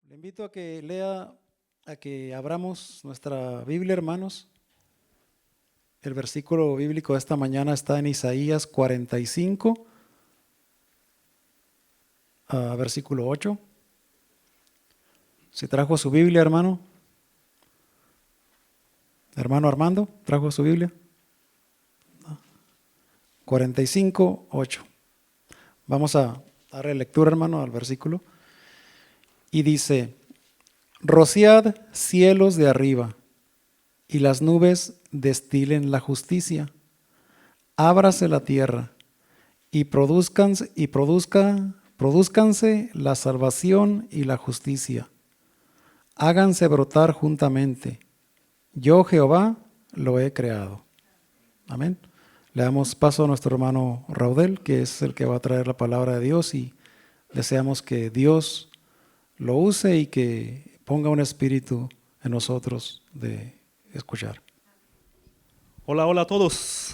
Le invito a que lea, a que abramos nuestra Biblia, hermanos. El versículo bíblico de esta mañana está en Isaías 45, versículo 8. ¿Se trajo su Biblia, hermano? Hermano Armando, ¿trajo su Biblia? 45, 8. Vamos a darle lectura, hermano, al versículo. Y dice: rociad cielos de arriba, y las nubes destilen la justicia. Ábrase la tierra, y produzcanse la salvación y la justicia. Háganse brotar juntamente. Yo, Jehová, lo he creado. Amén. Le damos paso a nuestro hermano Raudel, que es el que va a traer la palabra de Dios, y deseamos que Dios lo use y que ponga un espíritu en nosotros de escuchar. Hola, hola a todos.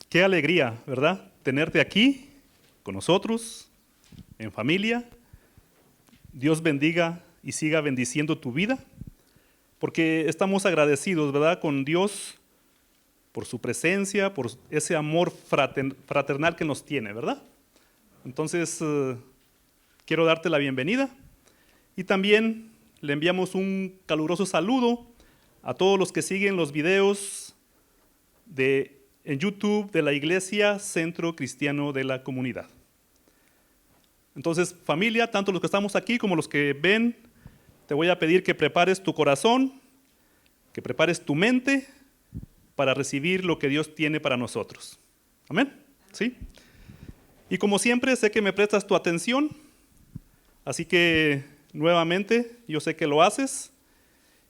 Qué alegría, ¿verdad? Tenerte aquí con nosotros, en familia. Dios bendiga y siga bendiciendo tu vida, porque estamos agradecidos, ¿verdad? Con Dios por su presencia, por ese amor fraternal que nos tiene, ¿verdad? Entonces, quiero darte la bienvenida y también le enviamos un caluroso saludo a todos los que siguen los videos en YouTube de la Iglesia Centro Cristiano de la Comunidad. Entonces, familia, tanto los que estamos aquí como los que ven, te voy a pedir que prepares tu corazón, que prepares tu mente para recibir lo que Dios tiene para nosotros. ¿Amén? ¿Sí? Y como siempre, sé que me prestas tu atención, así que nuevamente yo sé que lo haces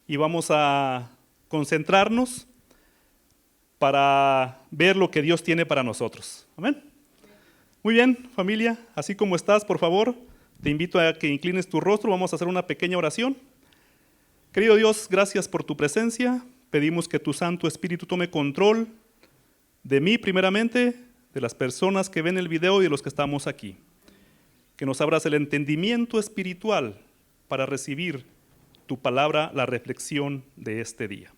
y vamos a concentrarnos para ver lo que Dios tiene para nosotros. Amén. Muy bien, familia, así como estás, por favor, te invito a que inclines tu rostro. Vamos a hacer una pequeña oración. Querido Dios, gracias por tu presencia. Pedimos que tu Santo Espíritu tome control de mí primeramente, de las personas que ven el video y de los que estamos aquí. Que nos abras el entendimiento espiritual para recibir tu palabra, la reflexión de este día.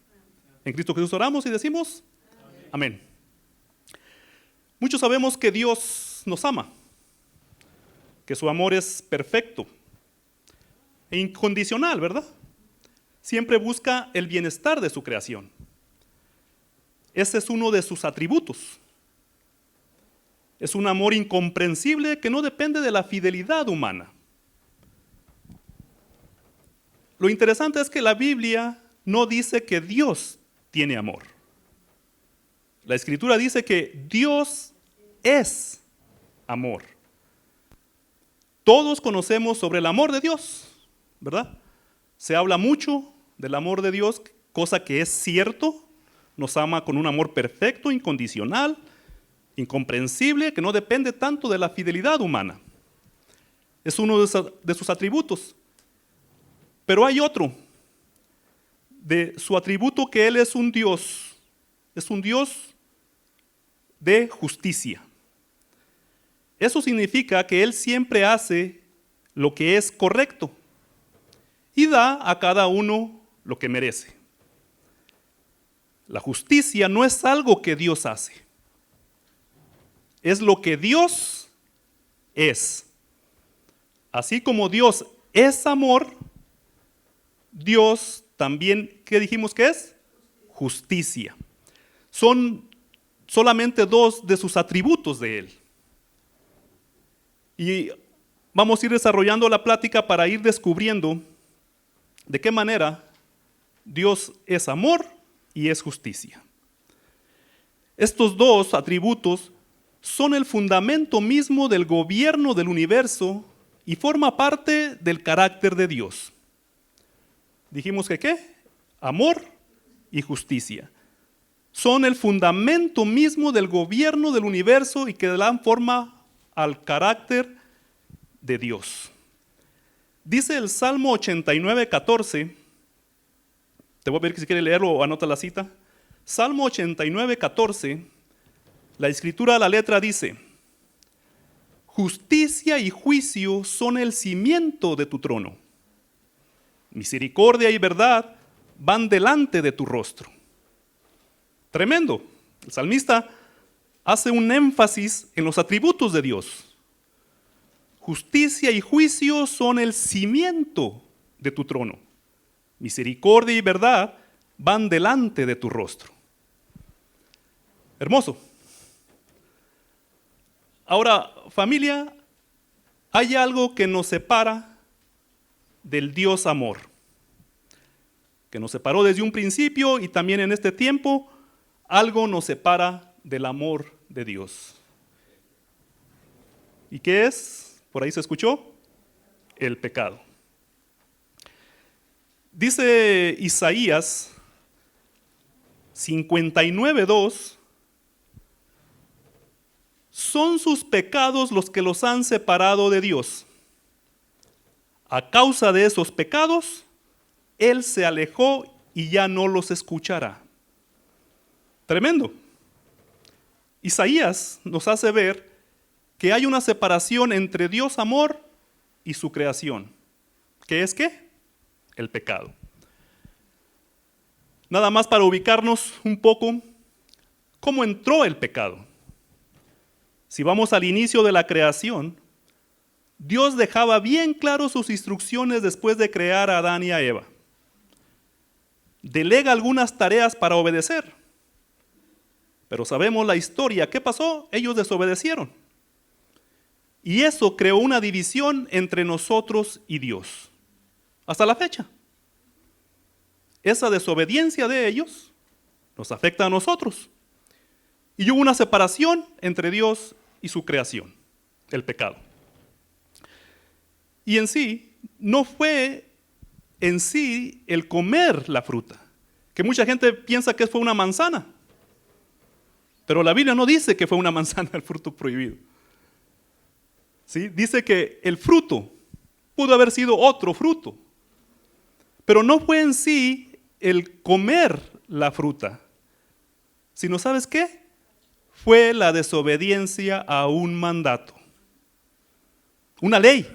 En Cristo Jesús oramos y decimos amén. Muchos sabemos que Dios nos ama, que su amor es perfecto e incondicional, ¿verdad? Siempre busca el bienestar de su creación. Ese es uno de sus atributos. Es un amor incomprensible que no depende de la fidelidad humana. Lo interesante es que la Biblia no dice que Dios tiene amor. La Escritura dice que Dios es amor. Todos conocemos sobre el amor de Dios, ¿verdad? Se habla mucho del amor de Dios, cosa que es cierto. Nos ama con un amor perfecto, incondicional, incomprensible, que no depende tanto de la fidelidad humana. Es uno de sus atributos. Pero hay otro, de su atributo, que Él es un Dios de justicia. Eso significa que Él siempre hace lo que es correcto y da a cada uno lo que merece. La justicia no es algo que Dios hace, es lo que Dios es. Así como Dios es amor, Dios también, ¿qué dijimos que es? Justicia. Son solamente dos de sus atributos de Él. Y vamos a ir desarrollando la plática para ir descubriendo de qué manera Dios es amor y es justicia. Estos dos atributos son el fundamento mismo del gobierno del universo y forma parte del carácter de Dios. Dijimos que ¿qué? Amor y justicia. Son el fundamento mismo del gobierno del universo y que dan forma al carácter de Dios. Dice el Salmo 89, 14. Te voy a pedir que si quieres leerlo o anota la cita. Salmo 89, 14. La Escritura, la letra dice: justicia y juicio son el cimiento de tu trono. Misericordia y verdad van delante de tu rostro. Tremendo. El salmista hace un énfasis en los atributos de Dios. Justicia y juicio son el cimiento de tu trono. Misericordia y verdad van delante de tu rostro. Hermoso. Ahora, familia, hay algo que nos separa del Dios amor, que nos separó desde un principio y también en este tiempo, algo nos separa del amor de Dios. ¿Y qué es? Por ahí se escuchó, el pecado. Dice Isaías 59:2, son sus pecados los que los han separado de Dios. A causa de esos pecados, Él se alejó y ya no los escuchará. Tremendo. Isaías nos hace ver que hay una separación entre Dios amor y su creación. ¿Qué es qué? El pecado. Nada más para ubicarnos un poco, ¿cómo entró el pecado? Si vamos al inicio de la creación, Dios dejaba bien claro sus instrucciones después de crear a Adán y a Eva. Delega algunas tareas para obedecer. Pero sabemos la historia. ¿Qué pasó? Ellos desobedecieron. Y eso creó una división entre nosotros y Dios. Hasta la fecha. Esa desobediencia de ellos nos afecta a nosotros. Y hubo una separación entre Dios y su creación, el pecado. Y en sí, no fue en sí el comer la fruta, que mucha gente piensa que fue una manzana. Pero la Biblia no dice que fue una manzana el fruto prohibido. ¿Sí? Dice que el fruto pudo haber sido otro fruto. Pero no fue en sí el comer la fruta, sino ¿sabes qué? Fue la desobediencia a un mandato, una ley.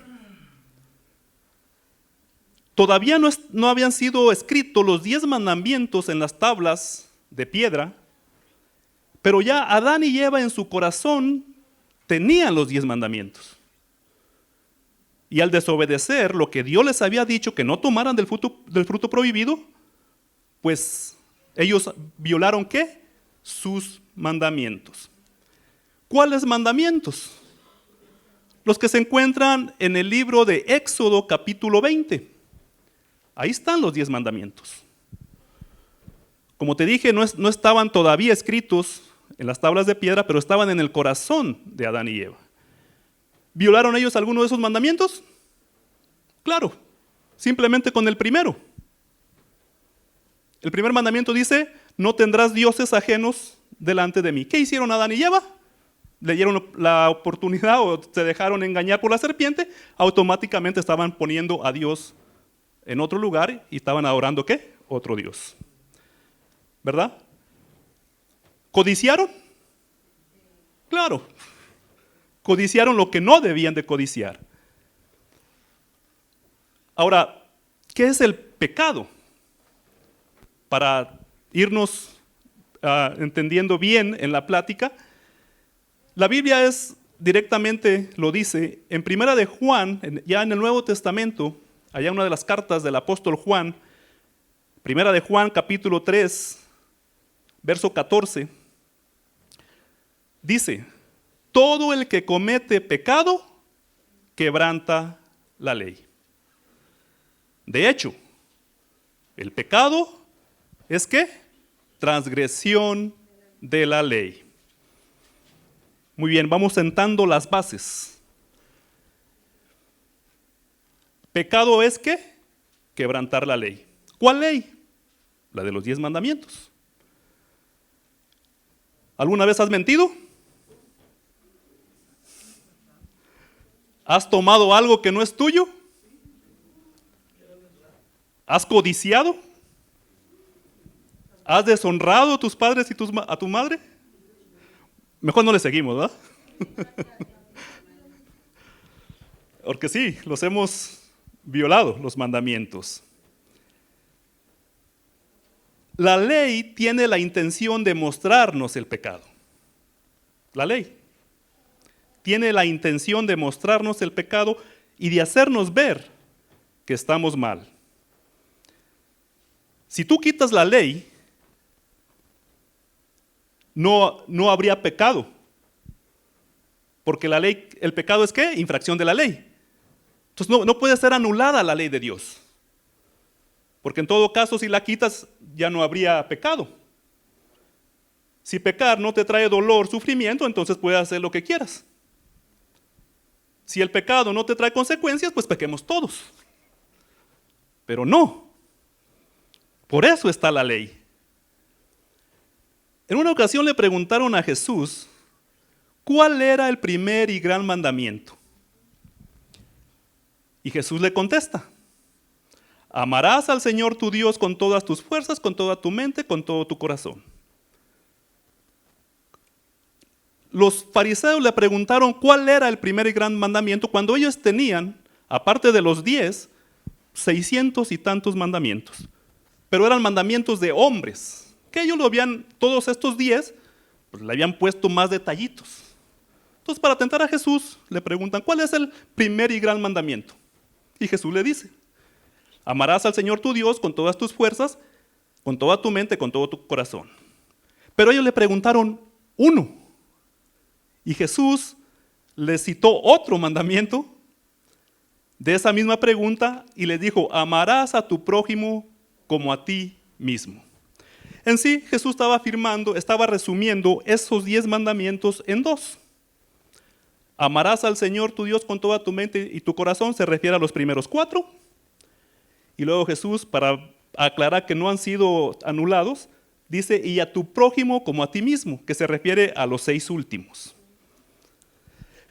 Todavía no habían sido escritos los 10 mandamientos en las tablas de piedra, pero ya Adán y Eva en su corazón tenían los 10 mandamientos. Y al desobedecer lo que Dios les había dicho, que no tomaran del fruto prohibido, pues ellos violaron ¿qué? Sus mandamientos. ¿Cuáles mandamientos? Los que se encuentran en el libro de Éxodo capítulo 20. Ahí están los 10 mandamientos. Como te dije, no estaban todavía escritos en las tablas de piedra, pero estaban en el corazón de Adán y Eva. ¿Violaron ellos alguno de esos mandamientos? Claro, simplemente con el primero. El primer mandamiento dice, no tendrás dioses ajenos delante de mí. ¿Qué hicieron Adán y Eva? Le dieron la oportunidad o se dejaron engañar por la serpiente, automáticamente estaban poniendo a Dios en otro lugar y estaban adorando ¿qué? Otro Dios. ¿Verdad? ¿Codiciaron? Claro. Codiciaron lo que no debían de codiciar. Ahora, ¿qué es el pecado? Para irnos entendiendo bien en la plática, la Biblia directamente lo dice en Primera de Juan, ya en el Nuevo Testamento, allá una de las cartas del apóstol Juan, Primera de Juan capítulo 3, verso 14, dice, todo el que comete pecado quebranta la ley. De hecho, el pecado es ¿qué? Transgresión de la ley. Muy bien, vamos sentando las bases. Pecado es ¿qué? Quebrantar la ley. ¿Cuál ley? La de los 10 mandamientos. ¿Alguna vez has mentido? ¿Has tomado algo que no es tuyo? ¿Has codiciado? ¿Has deshonrado a tus padres y a tu madre? Mejor no le seguimos, ¿verdad? Porque sí, los hemos violado, los mandamientos. La ley tiene la intención de mostrarnos el pecado. La ley tiene la intención de mostrarnos el pecado y de hacernos ver que estamos mal. Si tú quitas la ley, no habría pecado. Porque la ley, el pecado es ¿qué? Infracción de la ley. Entonces no puede ser anulada la ley de Dios. Porque en todo caso, si la quitas, ya no habría pecado. Si pecar no te trae dolor, sufrimiento, entonces puedes hacer lo que quieras. Si el pecado no te trae consecuencias, pues pequemos todos. Pero no. Por eso está la ley. En una ocasión le preguntaron a Jesús, ¿cuál era el primer y gran mandamiento? Y Jesús le contesta, amarás al Señor tu Dios con todas tus fuerzas, con toda tu mente, con todo tu corazón. Los fariseos le preguntaron cuál era el primer y gran mandamiento cuando ellos tenían, aparte de los 10, 600 y tantos mandamientos. Pero eran mandamientos de hombres, que ellos lo habían, todos estos 10, pues le habían puesto más detallitos. Entonces, para tentar a Jesús, le preguntan, ¿cuál es el primer y gran mandamiento? Y Jesús le dice, amarás al Señor tu Dios con todas tus fuerzas, con toda tu mente, con todo tu corazón. Pero ellos le preguntaron uno. Y Jesús les citó otro mandamiento de esa misma pregunta y les dijo, amarás a tu prójimo como a ti mismo. En sí, Jesús estaba resumiendo esos 10 mandamientos en 2. Amarás al Señor tu Dios con toda tu mente y tu corazón, se refiere a los primeros 4. Y luego Jesús, para aclarar que no han sido anulados, dice, y a tu prójimo como a ti mismo, que se refiere a los 6 últimos.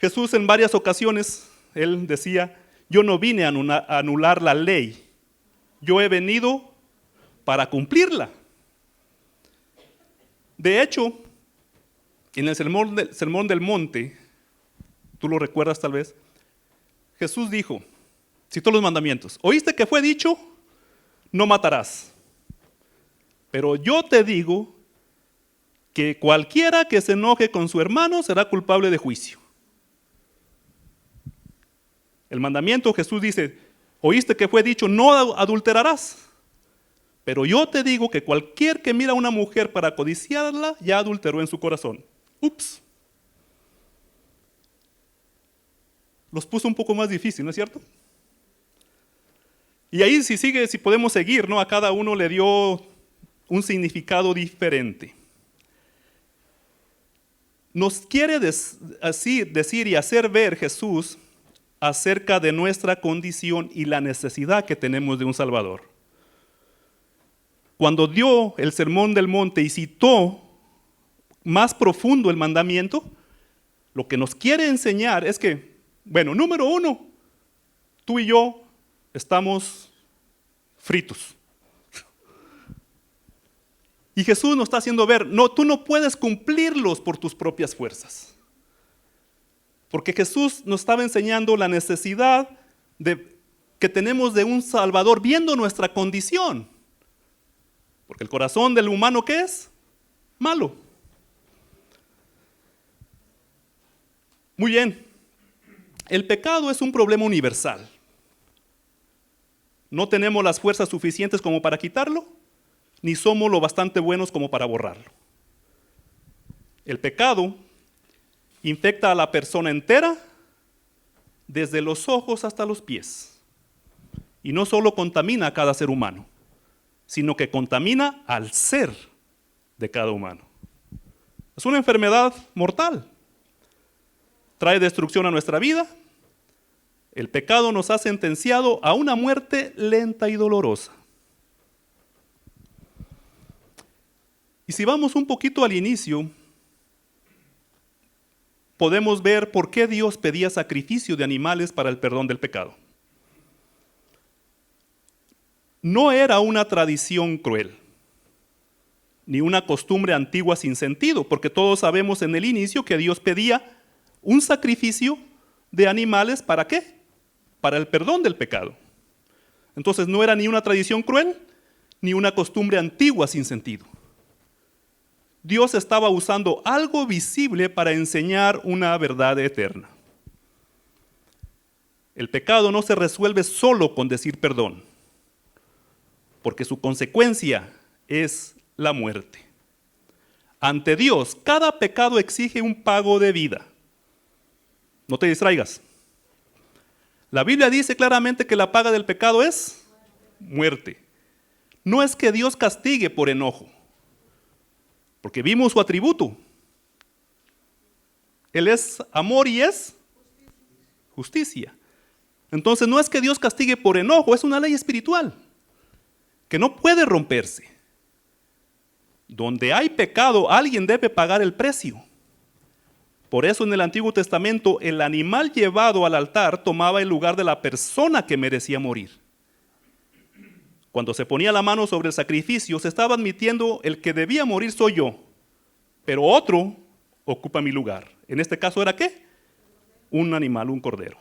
Jesús en varias ocasiones, él decía, yo no vine a anular la ley, yo he venido para cumplirla. De hecho, en el Sermón del Monte, tú lo recuerdas tal vez, Jesús dijo, citó los mandamientos, oíste que fue dicho, no matarás. Pero yo te digo que cualquiera que se enoje con su hermano será culpable de juicio. El mandamiento, Jesús dice, oíste que fue dicho, no adulterarás. Pero yo te digo que cualquier que mira a una mujer para codiciarla, ya adulteró en su corazón. Ups. Los puso un poco más difícil, ¿no es cierto? Y ahí si podemos seguir, ¿no? A cada uno le dio un significado diferente. Nos quiere así decir y hacer ver Jesús acerca de nuestra condición y la necesidad que tenemos de un Salvador. Cuando dio el Sermón del Monte y citó más profundo el mandamiento, lo que nos quiere enseñar es que, bueno, número 1, tú y yo estamos fritos. Y Jesús nos está haciendo ver, no, tú no puedes cumplirlos por tus propias fuerzas. Porque Jesús nos estaba enseñando la necesidad que tenemos de un Salvador viendo nuestra condición. Porque el corazón del humano, ¿qué es? Malo. Muy bien. El pecado es un problema universal. No tenemos las fuerzas suficientes como para quitarlo, ni somos lo bastante buenos como para borrarlo. El pecado infecta a la persona entera, desde los ojos hasta los pies. Y no solo contamina a cada ser humano, sino que contamina al ser de cada humano. Es una enfermedad mortal. Trae destrucción a nuestra vida. El pecado nos ha sentenciado a una muerte lenta y dolorosa. Y si vamos un poquito al inicio, podemos ver por qué Dios pedía sacrificio de animales para el perdón del pecado. No era una tradición cruel, ni una costumbre antigua sin sentido, porque todos sabemos en el inicio que Dios pedía un sacrificio de animales, ¿para qué? para el perdón del pecado. Entonces no era ni una tradición cruel, ni una costumbre antigua sin sentido. Dios estaba usando algo visible para enseñar una verdad eterna. El pecado no se resuelve solo con decir perdón, porque su consecuencia es la muerte. Ante Dios, cada pecado exige un pago de vida. No te distraigas. La Biblia dice claramente que la paga del pecado es muerte. No es que Dios castigue por enojo, porque vimos su atributo. Él es amor y es justicia. Entonces no es que Dios castigue por enojo, es una ley espiritual que no puede romperse. Donde hay pecado, alguien debe pagar el precio. Por eso en el Antiguo Testamento el animal llevado al altar tomaba el lugar de la persona que merecía morir. Cuando se ponía la mano sobre el sacrificio, se estaba admitiendo: el que debía morir soy yo, pero otro ocupa mi lugar. En este caso era ¿qué? Un animal, un cordero.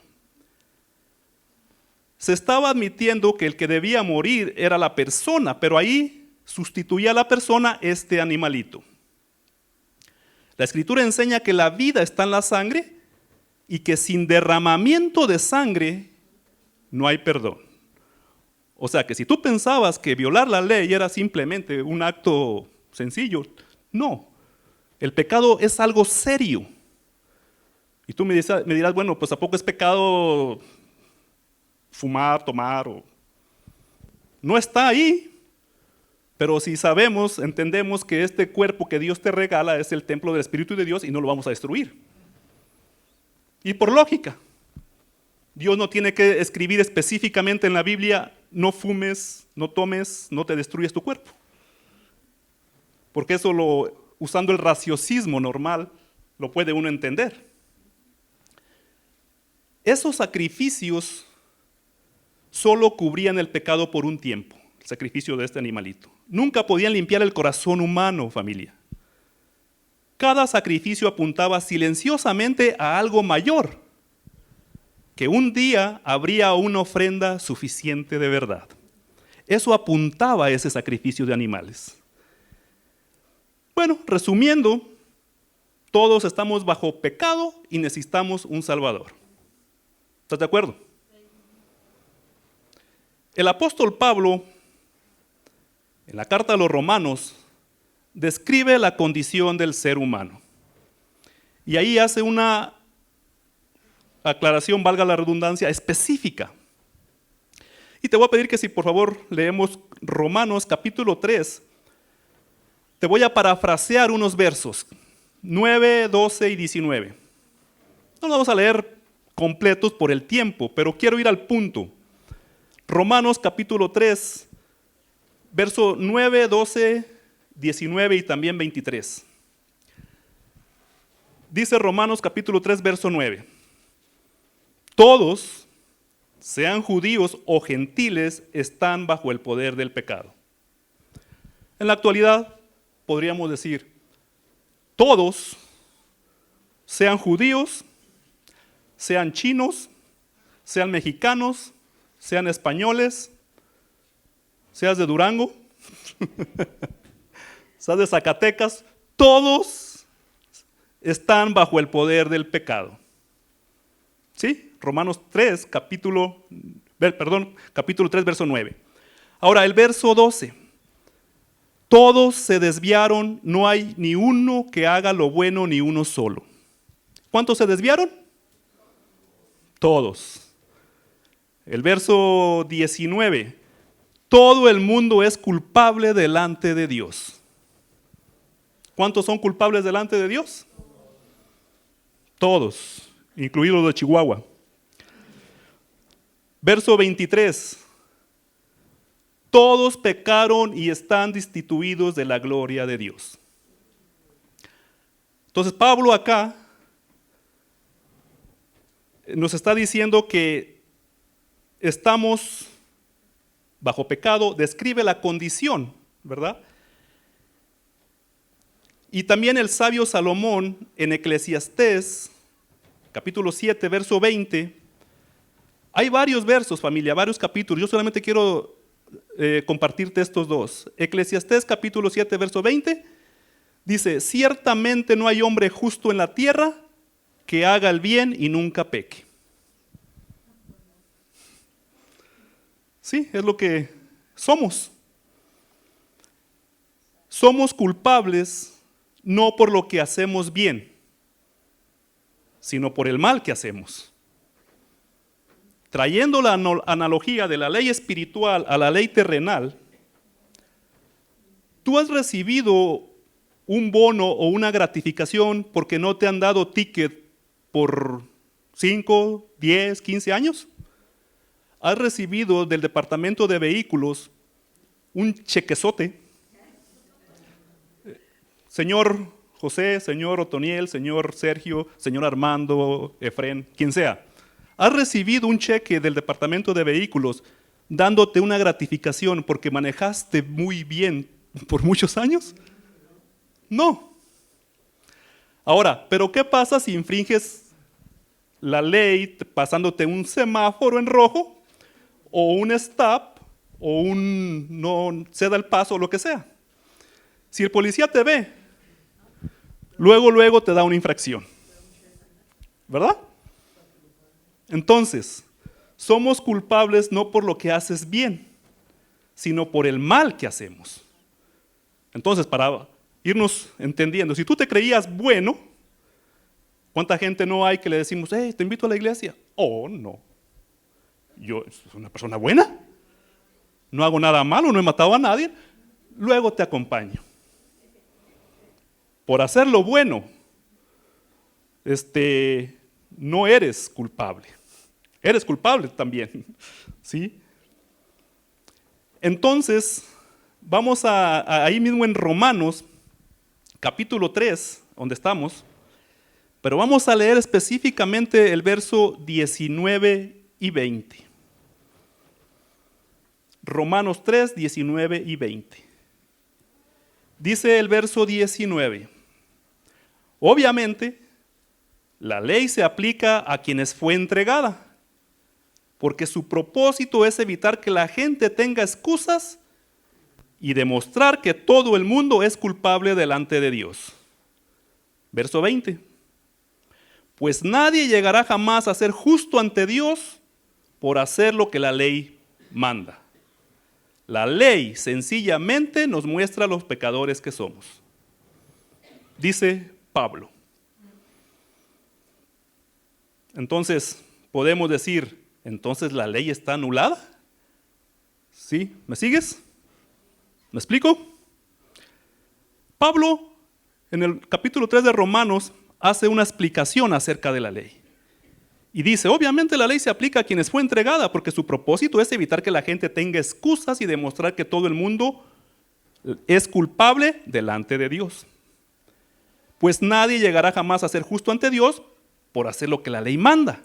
Se estaba admitiendo que el que debía morir era la persona, pero ahí sustituía a la persona este animalito. La Escritura enseña que la vida está en la sangre y que sin derramamiento de sangre no hay perdón. O sea que si tú pensabas que violar la ley era simplemente un acto sencillo, no. El pecado es algo serio. Y tú me dirás, bueno, pues ¿a poco es pecado fumar, tomar? No está ahí. Pero si sabemos, entendemos que este cuerpo que Dios te regala es el templo del Espíritu de Dios y no lo vamos a destruir. Y por lógica, Dios no tiene que escribir específicamente en la Biblia: no fumes, no tomes, no te destruyes tu cuerpo. Porque eso usando el raciocismo normal, lo puede uno entender. Esos sacrificios solo cubrían el pecado por un tiempo, el sacrificio de este animalito. Nunca podían limpiar el corazón humano, familia. Cada sacrificio apuntaba silenciosamente a algo mayor, que un día habría una ofrenda suficiente de verdad. Eso apuntaba a ese sacrificio de animales. Bueno, resumiendo, todos estamos bajo pecado y necesitamos un Salvador. ¿Estás de acuerdo? El apóstol Pablo, en la carta a los Romanos, describe la condición del ser humano. Y ahí hace una aclaración, valga la redundancia, específica. Y te voy a pedir que si por favor leemos Romanos capítulo 3, te voy a parafrasear unos versos, 9, 12 y 19. No los vamos a leer completos por el tiempo, pero quiero ir al punto. Romanos capítulo 3, verso 9, 12, 19 y también 23. Dice Romanos capítulo 3, verso 9. Todos, sean judíos o gentiles, están bajo el poder del pecado. En la actualidad podríamos decir, todos, sean judíos, sean chinos, sean mexicanos, sean españoles, seas de Durango, seas de Zacatecas, todos están bajo el poder del pecado. ¿Sí? Romanos 3, capítulo 3, verso 9. Ahora, el verso 12. Todos se desviaron, no hay ni uno que haga lo bueno, ni uno solo. ¿Cuántos se desviaron? Todos. El verso 19. Todo el mundo es culpable delante de Dios. ¿Cuántos son culpables delante de Dios? Todos, incluidos los de Chihuahua. Verso 23. Todos pecaron y están destituidos de la gloria de Dios. Entonces Pablo acá nos está diciendo que estamos bajo pecado, describe la condición, ¿verdad? Y también el sabio Salomón en Eclesiastés, capítulo 7, verso 20, Hay varios versos, familia, varios capítulos. Yo solamente quiero compartirte estos dos. Eclesiastés capítulo 7, verso 20, dice, ciertamente no hay hombre justo en la tierra que haga el bien y nunca peque. Sí, es lo que somos. Somos culpables no por lo que hacemos bien, sino por el mal que hacemos. Trayendo la analogía de la ley espiritual a la ley terrenal, tú has recibido un bono o una gratificación porque no te han dado ticket por 5, 10, 15 años. Has recibido del departamento de vehículos un chequezote. Señor José, señor Otoniel, señor Sergio, señor Armando, Efrén, quien sea. ¿Has recibido un cheque del departamento de vehículos dándote una gratificación porque manejaste muy bien por muchos años? No. Ahora, ¿pero qué pasa si infringes la ley pasándote un semáforo en rojo o un stop o un no ceda el paso o lo que sea? Si el policía te ve, luego te da una infracción, ¿verdad? Entonces, somos culpables no por lo que haces bien, sino por el mal que hacemos. Entonces, para irnos entendiendo, si tú te creías bueno, ¿cuánta gente no hay que le decimos, hey, te invito a la iglesia? Oh, no. Yo soy una persona buena, no hago nada malo, no he matado a nadie, luego te acompaño. Por hacer lo bueno, no eres culpable. Eres culpable también, ¿sí? Entonces, vamos ahí mismo en Romanos, capítulo 3, donde estamos, pero vamos a leer específicamente el verso 19 y 20. Romanos 3, 19 y 20. Dice el verso 19, obviamente, la ley se aplica a quienes fue entregada, porque su propósito es evitar que la gente tenga excusas y demostrar que todo el mundo es culpable delante de Dios. Verso 20. Pues nadie llegará jamás a ser justo ante Dios por hacer lo que la ley manda. La ley sencillamente nos muestra los pecadores que somos. Dice Pablo. Entonces, podemos decir, ¿entonces la ley está anulada? ¿Sí? ¿Me sigues? ¿Me explico? Pablo, en el capítulo 3 de Romanos, hace una explicación acerca de la ley. Y dice, obviamente la ley se aplica a quienes fue entregada, porque su propósito es evitar que la gente tenga excusas y demostrar que todo el mundo es culpable delante de Dios. Pues nadie llegará jamás a ser justo ante Dios por hacer lo que la ley manda.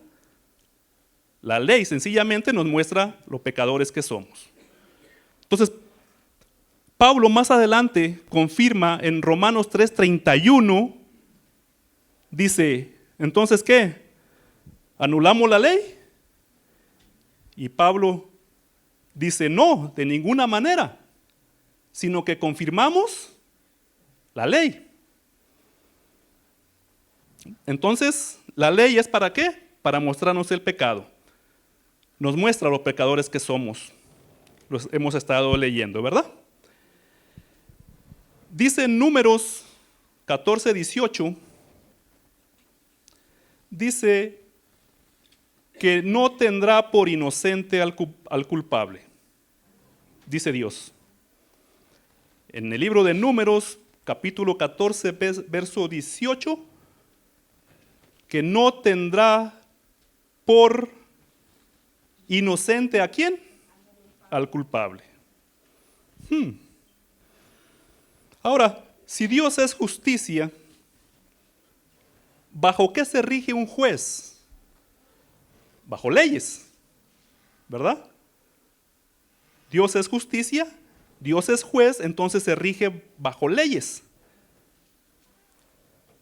La ley sencillamente nos muestra los pecadores que somos. Entonces, Pablo más adelante confirma en Romanos 3:31, dice, ¿entonces qué? ¿Anulamos la ley? Y Pablo dice, no, de ninguna manera, sino que confirmamos la ley. Entonces, ¿la ley es para qué? Para mostrarnos el pecado. Nos muestra los pecadores que somos. Los hemos estado leyendo, ¿verdad? Dice en Números 14:18, dice que no tendrá por inocente al culpable, dice Dios. En el libro de Números, capítulo 14, verso 18, que no tendrá por inocente ¿a quién? Al culpable. Ahora, si Dios es justicia, ¿bajo qué se rige un juez? Bajo leyes, ¿verdad? Dios es justicia, Dios es juez, entonces se rige bajo leyes.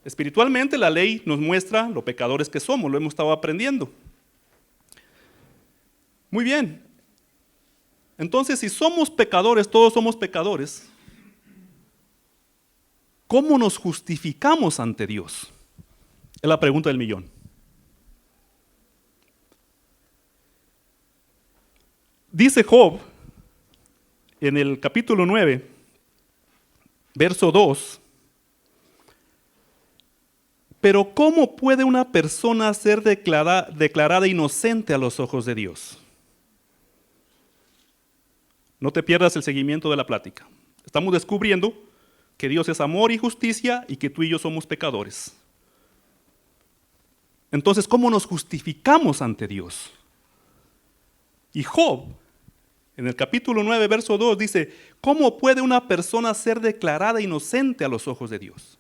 Espiritualmente la ley nos muestra los pecadores que somos, lo hemos estado aprendiendo. Muy bien. Entonces, si somos pecadores, todos somos pecadores, ¿cómo nos justificamos ante Dios? Es la pregunta del millón. Dice Job en el capítulo 9, verso 2, pero ¿cómo puede una persona ser declarada inocente a los ojos de Dios? No te pierdas el seguimiento de la plática. Estamos descubriendo que Dios es amor y justicia y que tú y yo somos pecadores. Entonces, ¿cómo nos justificamos ante Dios? Y Job, en el capítulo 9, verso 2, dice, ¿cómo puede una persona ser declarada inocente a los ojos de Dios?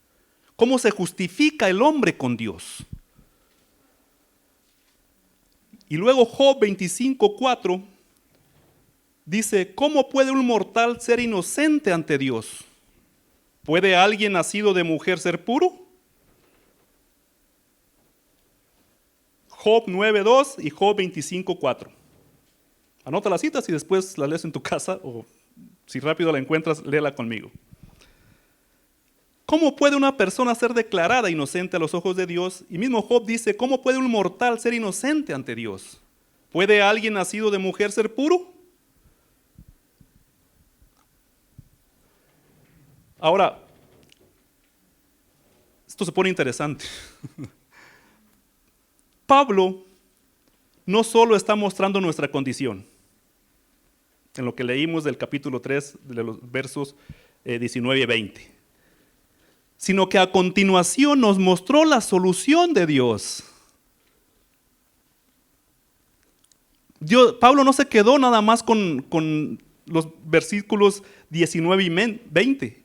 ¿Cómo se justifica el hombre con Dios? Y luego Job 25:4 dice, ¿cómo puede un mortal ser inocente ante Dios? ¿Puede alguien nacido de mujer ser puro? Job 9:2 y Job 25:4. Anota las citas y después las lees en tu casa o si rápido la encuentras, léela conmigo. ¿Cómo puede una persona ser declarada inocente a los ojos de Dios? Y mismo Job dice, ¿cómo puede un mortal ser inocente ante Dios? ¿Puede alguien nacido de mujer ser puro? Ahora, esto se pone interesante. Pablo no solo está mostrando nuestra condición, en lo que leímos del capítulo 3, de los versos 19 y 20, sino que a continuación nos mostró la solución de Dios. Pablo no se quedó nada más con los versículos 19 y 20,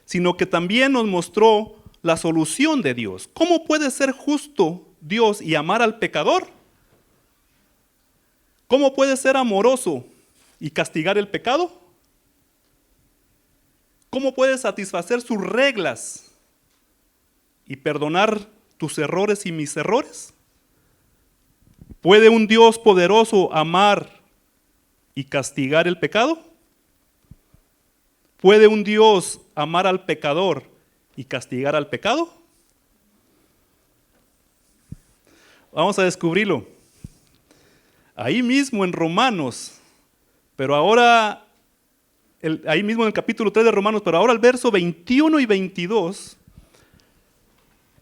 sino que también nos mostró la solución de Dios. ¿Cómo puede ser justo Dios y amar al pecador? ¿Cómo puede ser amoroso y castigar el pecado? ¿Cómo puede satisfacer sus reglas y perdonar tus errores y mis errores? ¿Puede un Dios poderoso amar y castigar el pecado? ¿Puede un Dios amar al pecador y castigar al pecado? Vamos a descubrirlo. Ahí mismo en Romanos, pero ahora, ahí mismo en el capítulo 3 de Romanos, pero ahora el verso 21 y 22,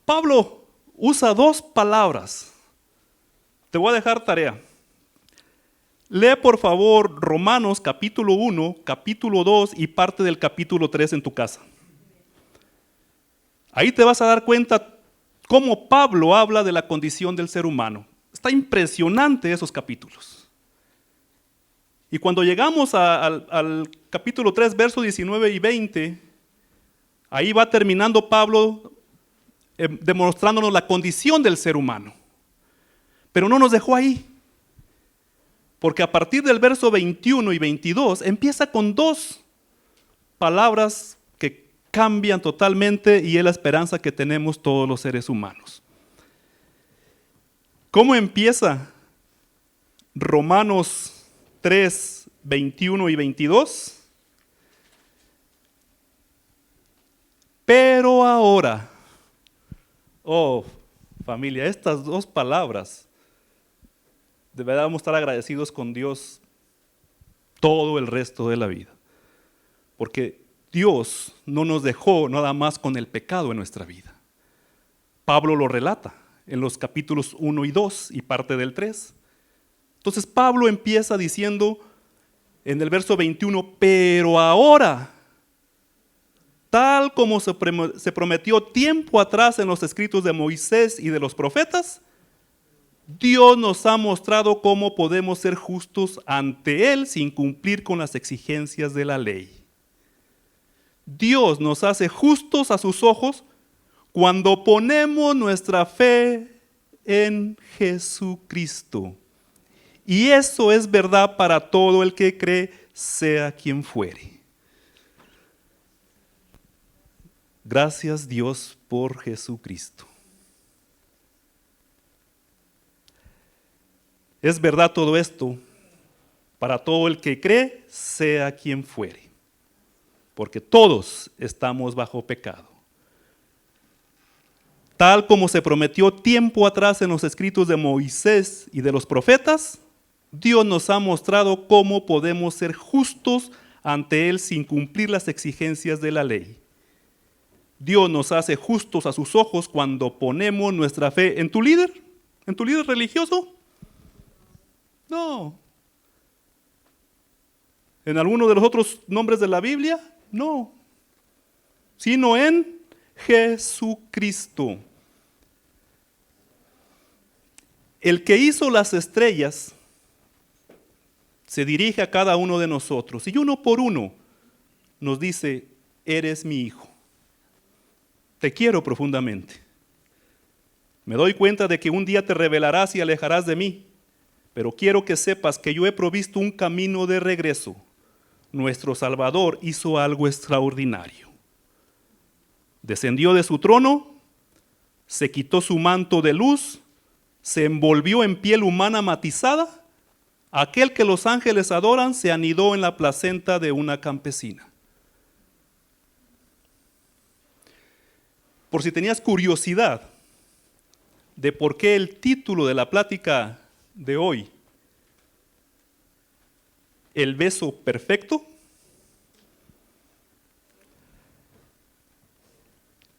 Pablo usa dos palabras. Te voy a dejar tarea. Lee por favor Romanos capítulo 1, capítulo 2 y parte del capítulo 3 en tu casa. Ahí te vas a dar cuenta cómo Pablo habla de la condición del ser humano. Está impresionante esos capítulos. Y cuando llegamos al capítulo 3, versos 19 y 20, ahí va terminando Pablo demostrándonos la condición del ser humano. Pero no nos dejó ahí. Porque a partir del verso 21 y 22 empieza con dos palabras que cambian totalmente y es la esperanza que tenemos todos los seres humanos. ¿Cómo empieza Romanos 3, 21 y 22? Pero ahora, oh familia, estas dos palabras, deberíamos estar agradecidos con Dios todo el resto de la vida. Porque Dios no nos dejó nada más con el pecado en nuestra vida. Pablo lo relata en los capítulos 1 y 2 y parte del 3. Entonces Pablo empieza diciendo en el verso 21, pero ahora, tal como se prometió tiempo atrás en los escritos de Moisés y de los profetas, Dios nos ha mostrado cómo podemos ser justos ante Él sin cumplir con las exigencias de la ley. Dios nos hace justos a sus ojos cuando ponemos nuestra fe en Jesucristo. Y eso es verdad para todo el que cree, sea quien fuere. Gracias Dios por Jesucristo. ¿Es verdad todo esto? para todo el que cree, sea quien fuere, porque todos estamos bajo pecado. Tal como se prometió tiempo atrás en los escritos de Moisés y de los profetas, Dios nos ha mostrado cómo podemos ser justos ante Él sin cumplir las exigencias de la ley. Dios nos hace justos a sus ojos cuando ponemos nuestra fe en tu líder religioso. No. ¿En alguno de los otros nombres de la Biblia? No. Sino en Jesucristo. El que hizo las estrellas se dirige a cada uno de nosotros y uno por uno nos dice: eres mi hijo. Te quiero profundamente. Me doy cuenta de que un día te rebelarás y alejarás de mí, pero quiero que sepas que yo he provisto un camino de regreso. Nuestro Salvador hizo algo extraordinario. Descendió de su trono, se quitó su manto de luz, se envolvió en piel humana matizada. Aquel que los ángeles adoran se anidó en la placenta de una campesina. Por si tenías curiosidad de por qué el título de la plática de hoy, el beso perfecto,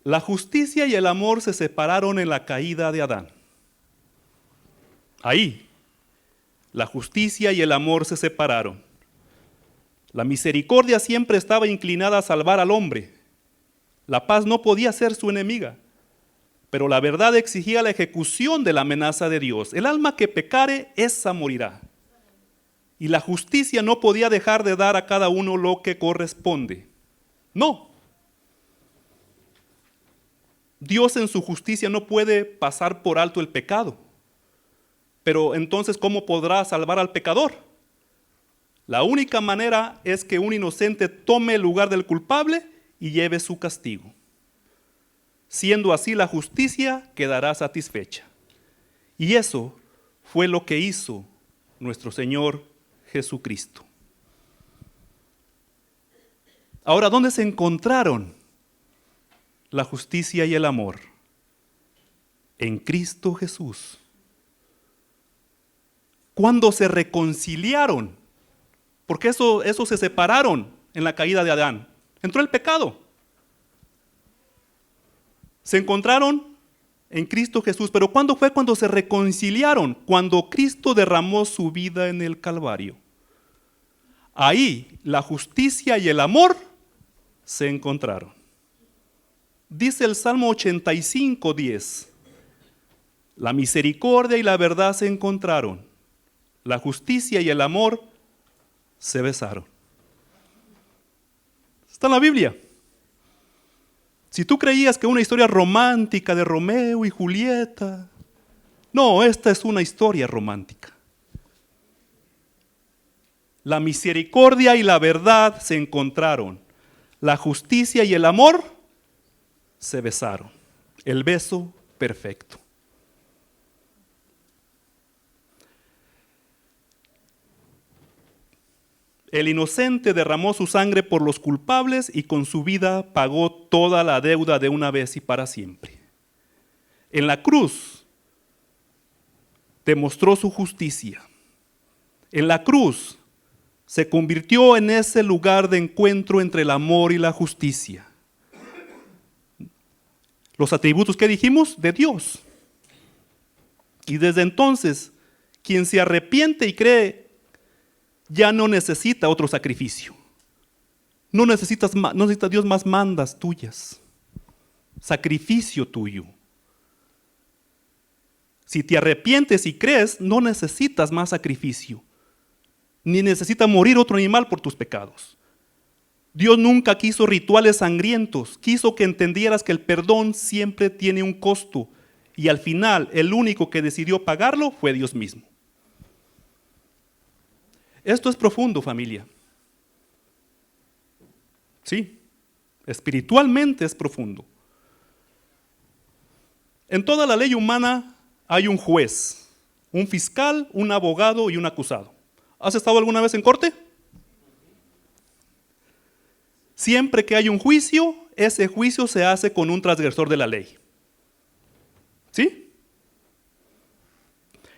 la justicia y el amor se separaron en la caída de Adán. Ahí, la justicia y el amor se separaron. La misericordia siempre estaba inclinada a salvar al hombre. La paz no podía ser su enemiga, pero la verdad exigía la ejecución de la amenaza de Dios. El alma que pecare, esa morirá. Y la justicia no podía dejar de dar a cada uno lo que corresponde. No. Dios en su justicia no puede pasar por alto el pecado. Pero entonces, ¿cómo podrá salvar al pecador? La única manera es que un inocente tome el lugar del culpable y lleve su castigo. Siendo así, la justicia quedará satisfecha. Y eso fue lo que hizo nuestro Señor Jesucristo. Ahora, ¿dónde se encontraron la justicia y el amor? En Cristo Jesús. Cuando se reconciliaron, porque eso se separaron en la caída de Adán. Entró el pecado. Se encontraron en Cristo Jesús. Pero ¿cuándo fue cuando se reconciliaron? Cuando Cristo derramó su vida en el Calvario. Ahí la justicia y el amor se encontraron. Dice el Salmo 85:10. La misericordia y la verdad se encontraron. La justicia y el amor se besaron. Está en la Biblia. Si tú creías que una historia romántica de Romeo y Julieta, no, esta es una historia romántica. La misericordia y la verdad se encontraron. La justicia y el amor se besaron. El beso perfecto. El inocente derramó su sangre por los culpables y con su vida pagó toda la deuda de una vez y para siempre. En la cruz demostró su justicia. En la cruz se convirtió en ese lugar de encuentro entre el amor y la justicia. Los atributos que dijimos de Dios. Y desde entonces, quien se arrepiente y cree ya no necesita otro sacrificio. No necesita Dios más mandas tuyas. Sacrificio tuyo. Si te arrepientes y crees, no necesitas más sacrificio. Ni necesita morir otro animal por tus pecados. Dios nunca quiso rituales sangrientos. Quiso que entendieras que el perdón siempre tiene un costo. Y al final, el único que decidió pagarlo fue Dios mismo. Esto es profundo, familia. Sí, espiritualmente es profundo. En toda la ley humana hay un juez, un fiscal, un abogado y un acusado. ¿Has estado alguna vez en corte? Siempre que hay un juicio, ese juicio se hace con un transgresor de la ley. ¿Sí?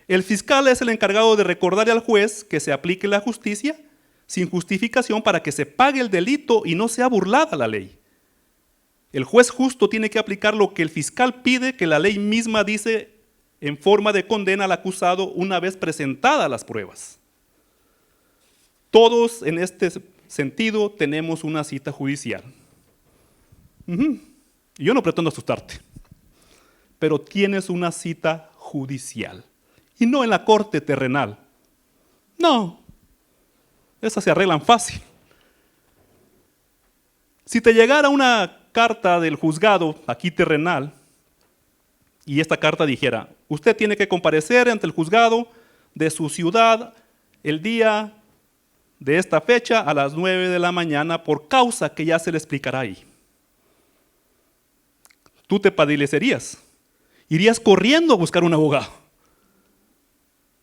El fiscal es el encargado de recordarle al juez que se aplique la justicia sin justificación para que se pague el delito y no sea burlada la ley. El juez justo tiene que aplicar lo que el fiscal pide, que la ley misma dice en forma de condena al acusado una vez presentadas las pruebas. Todos en este sentido tenemos una cita judicial. Y yo no pretendo asustarte, pero tienes una cita judicial y no en la corte terrenal. No, esas se arreglan fácil. Si te llegara una carta del juzgado aquí terrenal y esta carta dijera, usted tiene que comparecer ante el juzgado de su ciudad el día de esta fecha a las 9 de la mañana por causa que ya se le explicará ahí. Tú te padilecerías, irías corriendo a buscar un abogado.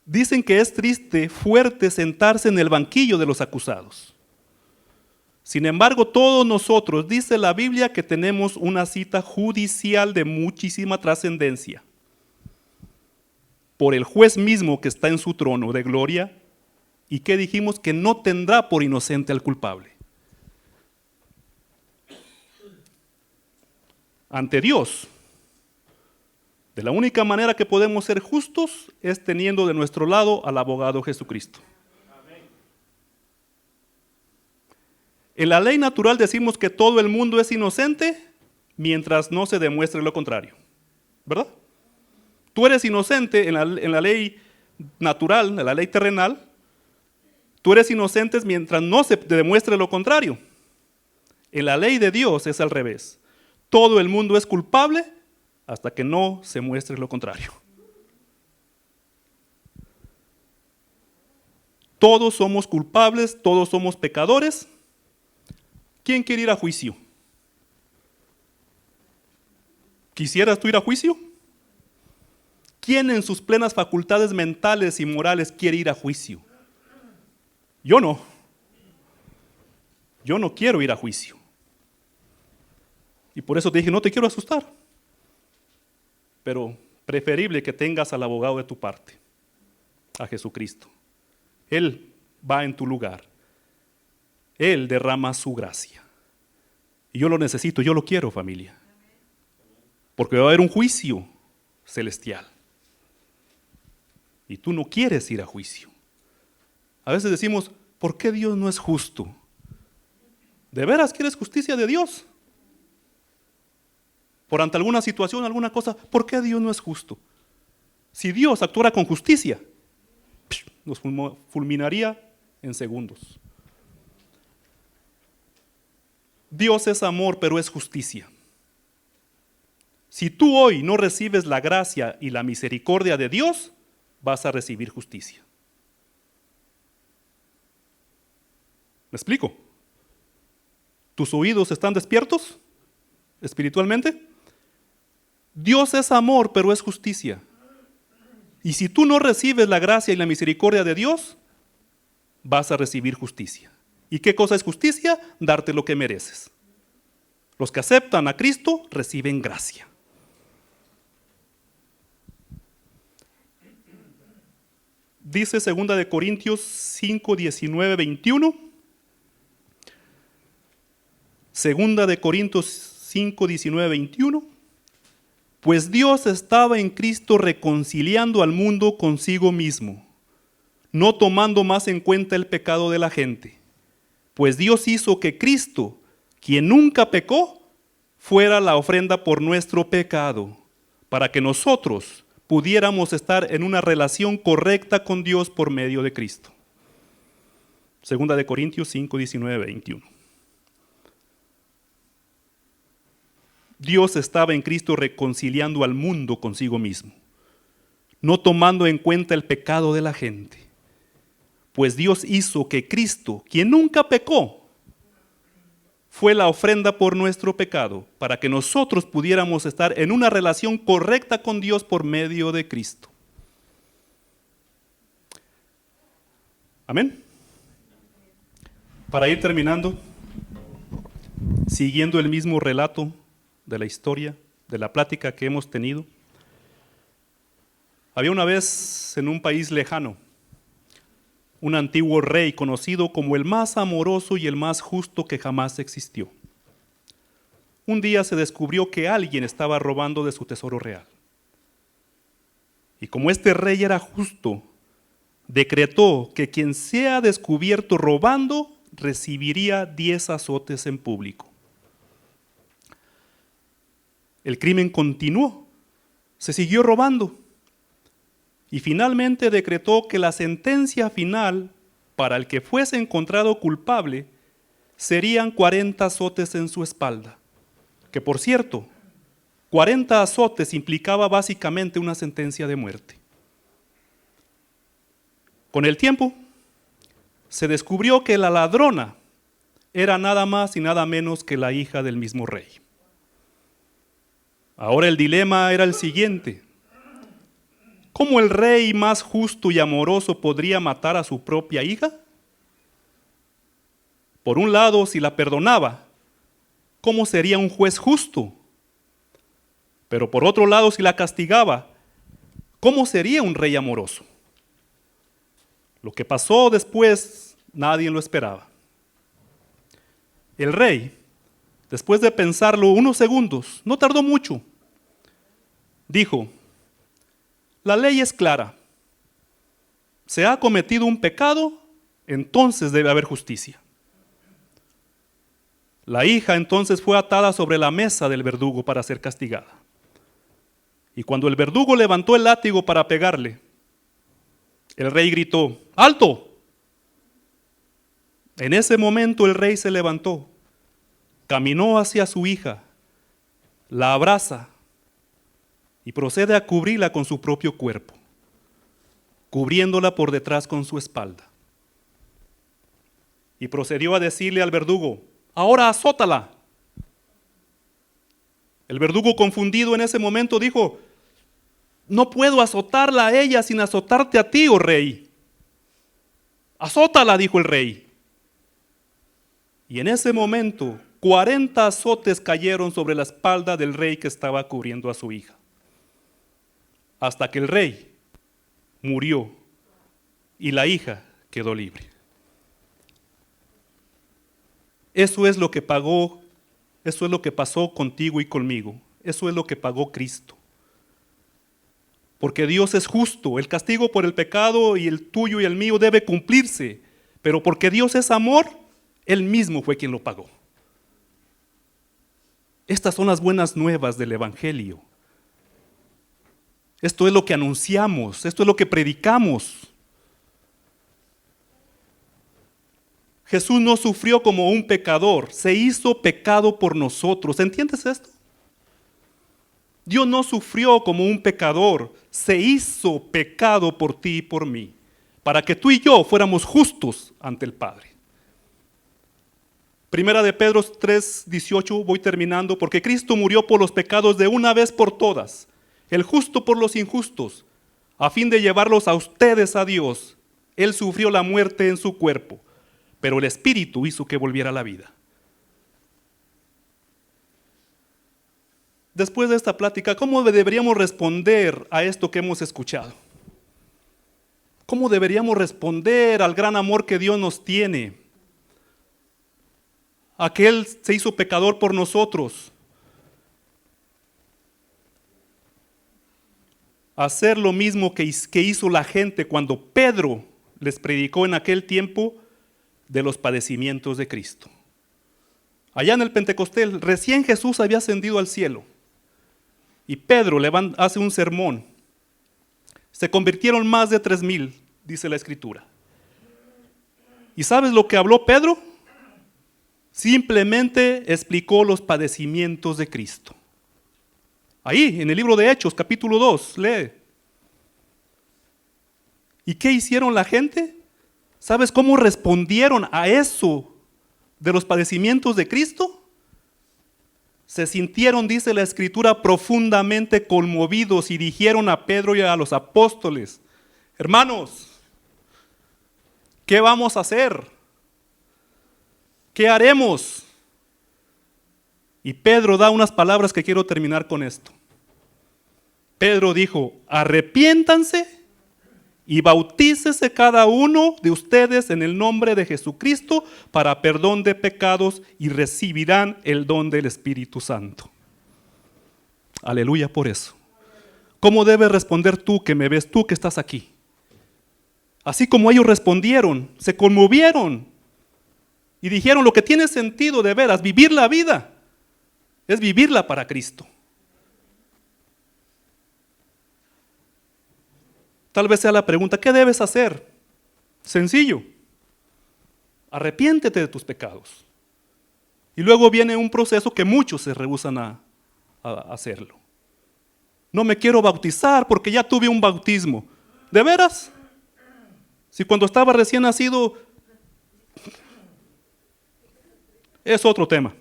Dicen que es triste, fuerte sentarse en el banquillo de los acusados. Sin embargo, todos nosotros, dice la Biblia, que tenemos una cita judicial de muchísima trascendencia. Por el juez mismo que está en su trono de gloria y que dijimos que no tendrá por inocente al culpable. Ante Dios, de la única manera que podemos ser justos es teniendo de nuestro lado al abogado Jesucristo. En la ley natural decimos que todo el mundo es inocente mientras no se demuestre lo contrario, ¿verdad? Tú eres inocente en la ley natural, en la ley terrenal, tú eres inocente mientras no se demuestre lo contrario. En la ley de Dios es al revés. Todo el mundo es culpable hasta que no se muestre lo contrario. Todos somos culpables, todos somos pecadores. ¿Quién quiere ir a juicio? ¿Quisieras tú ir a juicio? ¿Quién en sus plenas facultades mentales y morales quiere ir a juicio? Yo no. Yo no quiero ir a juicio. Y por eso te dije, no te quiero asustar. Pero preferible que tengas al abogado de tu parte, a Jesucristo. Él va en tu lugar. Él derrama su gracia. Y yo lo necesito, yo lo quiero, familia. Porque va a haber un juicio celestial. Y tú no quieres ir a juicio. A veces decimos, ¿por qué Dios no es justo? ¿De veras quieres justicia de Dios? Por ante alguna situación, alguna cosa, ¿por qué Dios no es justo? Si Dios actuara con justicia, nos fulminaría en segundos. Dios es amor, pero es justicia. Si tú hoy no recibes la gracia y la misericordia de Dios, vas a recibir justicia. ¿Me explico? ¿Tus oídos están despiertos espiritualmente? Dios es amor, pero es justicia. Y si tú no recibes la gracia y la misericordia de Dios, vas a recibir justicia. ¿Y qué cosa es justicia? Darte lo que mereces. Los que aceptan a Cristo reciben gracia. Dice 2 Corintios 5, 19, 21. 2 Corintios 5, 19, 21. Pues Dios estaba en Cristo reconciliando al mundo consigo mismo, no tomando más en cuenta el pecado de la gente. Pues Dios hizo que Cristo, quien nunca pecó, fuera la ofrenda por nuestro pecado, para que nosotros pudiéramos estar en una relación correcta con Dios por medio de Cristo. 2 Corintios 5, 19, 21. Dios estaba en Cristo reconciliando al mundo consigo mismo, no tomando en cuenta el pecado de la gente. Pues Dios hizo que Cristo, quien nunca pecó, fue la ofrenda por nuestro pecado, para que nosotros pudiéramos estar en una relación correcta con Dios por medio de Cristo. Amén. Para ir terminando, siguiendo el mismo relato de la historia, de la plática que hemos tenido, había una vez en un país lejano un antiguo rey conocido como el más amoroso y el más justo que jamás existió. Un día se descubrió que alguien estaba robando de su tesoro real. Y como este rey era justo, decretó que quien sea descubierto robando recibiría 10 azotes en público. El crimen continuó, se siguió robando y finalmente decretó que la sentencia final para el que fuese encontrado culpable serían 40 azotes en su espalda. Que por cierto, 40 azotes implicaba básicamente una sentencia de muerte. Con el tiempo, se descubrió que la ladrona era nada más y nada menos que la hija del mismo rey. Ahora el dilema era el siguiente: ¿cómo el rey más justo y amoroso podría matar a su propia hija? Por un lado, si la perdonaba, ¿cómo sería un juez justo? Pero por otro lado, si la castigaba, ¿cómo sería un rey amoroso? Lo que pasó después, nadie lo esperaba. El rey, después de pensarlo unos segundos, no tardó mucho, dijo: la ley es clara. Se ha cometido un pecado, entonces debe haber justicia. La hija entonces fue atada sobre la mesa del verdugo para ser castigada. Y cuando el verdugo levantó el látigo para pegarle, el rey gritó: ¡alto! En ese momento el rey se levantó, caminó hacia su hija, la abraza y procede a cubrirla con su propio cuerpo, cubriéndola por detrás con su espalda. Y procedió a decirle al verdugo: ahora azótala. El verdugo, confundido en ese momento, dijo: no puedo azotarla a ella sin azotarte a ti, oh rey. Azótala, dijo el rey. Y en ese momento 40 azotes cayeron sobre la espalda del rey que estaba cubriendo a su hija, hasta que el rey murió y la hija quedó libre. Eso es lo que pagó, eso es lo que pasó contigo y conmigo. Eso es lo que pagó Cristo. Porque Dios es justo, el castigo por el pecado y el tuyo y el mío debe cumplirse, pero porque Dios es amor, Él mismo fue quien lo pagó. Estas son las buenas nuevas del Evangelio. Esto es lo que anunciamos, esto es lo que predicamos. Jesús no sufrió como un pecador, se hizo pecado por nosotros. ¿Entiendes esto? Dios no sufrió como un pecador, se hizo pecado por ti y por mí, para que tú y yo fuéramos justos ante el Padre. Primera de Pedro 3:18, voy terminando, porque Cristo murió por los pecados de una vez por todas, el justo por los injustos, a fin de llevarlos a ustedes a Dios. Él sufrió la muerte en su cuerpo, pero el Espíritu hizo que volviera a la vida. Después de esta plática, ¿cómo deberíamos responder a esto que hemos escuchado? ¿Cómo deberíamos responder al gran amor que Dios nos tiene? A que Él se hizo pecador por nosotros. Hacer lo mismo que hizo la gente cuando Pedro les predicó en aquel tiempo de los padecimientos de Cristo. Allá en el Pentecostés, recién Jesús había ascendido al cielo. Y Pedro hace un sermón. Se convirtieron más de 3,000, dice la Escritura. ¿Y sabes lo que habló Pedro? Simplemente explicó los padecimientos de Cristo. Ahí, en el libro de Hechos, capítulo 2, lee. ¿Y qué hicieron la gente? ¿Sabes cómo respondieron a eso de los padecimientos de Cristo? Se sintieron, dice la Escritura, profundamente conmovidos y dijeron a Pedro y a los apóstoles: hermanos, ¿Qué vamos a hacer? ¿Qué haremos? Y Pedro da unas palabras que quiero terminar con esto. Pedro dijo, arrepiéntanse y bautícese cada uno de ustedes en el nombre de Jesucristo para perdón de pecados y recibirán el don del Espíritu Santo. Aleluya por eso. ¿Cómo debes responder tú que me ves, tú que estás aquí? Así como ellos respondieron, se conmovieron y dijeron lo que tiene sentido de veras, vivir la vida, es vivirla para Cristo. Tal vez sea la pregunta, ¿qué debes hacer? Sencillo, arrepiéntete de tus pecados. Y luego viene un proceso que muchos se rehúsan a hacerlo. No me quiero bautizar porque ya tuve un bautismo. ¿De veras? Si cuando estaba recién nacido, es otro tema.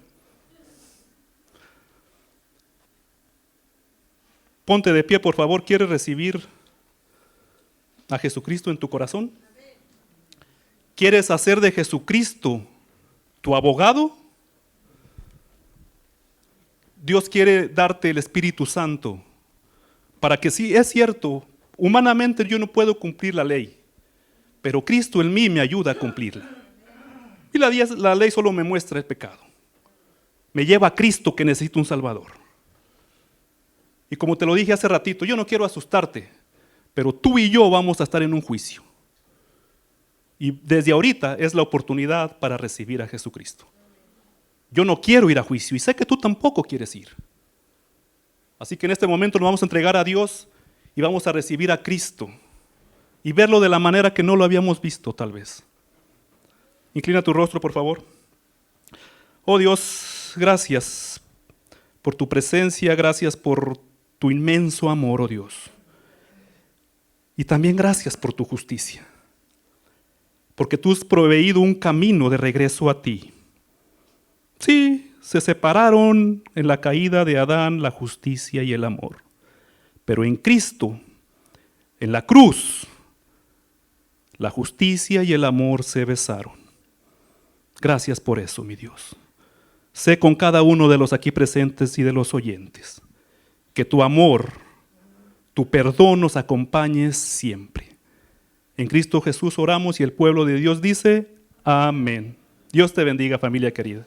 Ponte de pie, por favor. ¿Quieres recibir a Jesucristo en tu corazón? ¿Quieres hacer de Jesucristo tu abogado? Dios quiere darte el Espíritu Santo para que sí, es cierto, humanamente yo no puedo cumplir la ley, pero Cristo en mí me ayuda a cumplirla. Y la ley solo me muestra el pecado. Me lleva a Cristo que necesita un Salvador. Y como te lo dije hace ratito, yo no quiero asustarte, pero tú y yo vamos a estar en un juicio. Y desde ahorita es la oportunidad para recibir a Jesucristo. Yo no quiero ir a juicio y sé que tú tampoco quieres ir. Así que en este momento nos vamos a entregar a Dios y vamos a recibir a Cristo y verlo de la manera que no lo habíamos visto tal vez. Inclina tu rostro, por favor. Oh Dios, gracias por tu presencia, gracias por tu inmenso amor, oh Dios. Y también gracias por tu justicia, porque tú has proveído un camino de regreso a ti. Sí, se separaron en la caída de Adán la justicia y el amor, pero en Cristo, en la cruz, la justicia y el amor se besaron. Gracias por eso, mi Dios. Sé con cada uno de los aquí presentes y de los oyentes que tu amor, tu perdón nos acompañe siempre. En Cristo Jesús oramos y el pueblo de Dios dice, amén. Dios te bendiga, familia querida.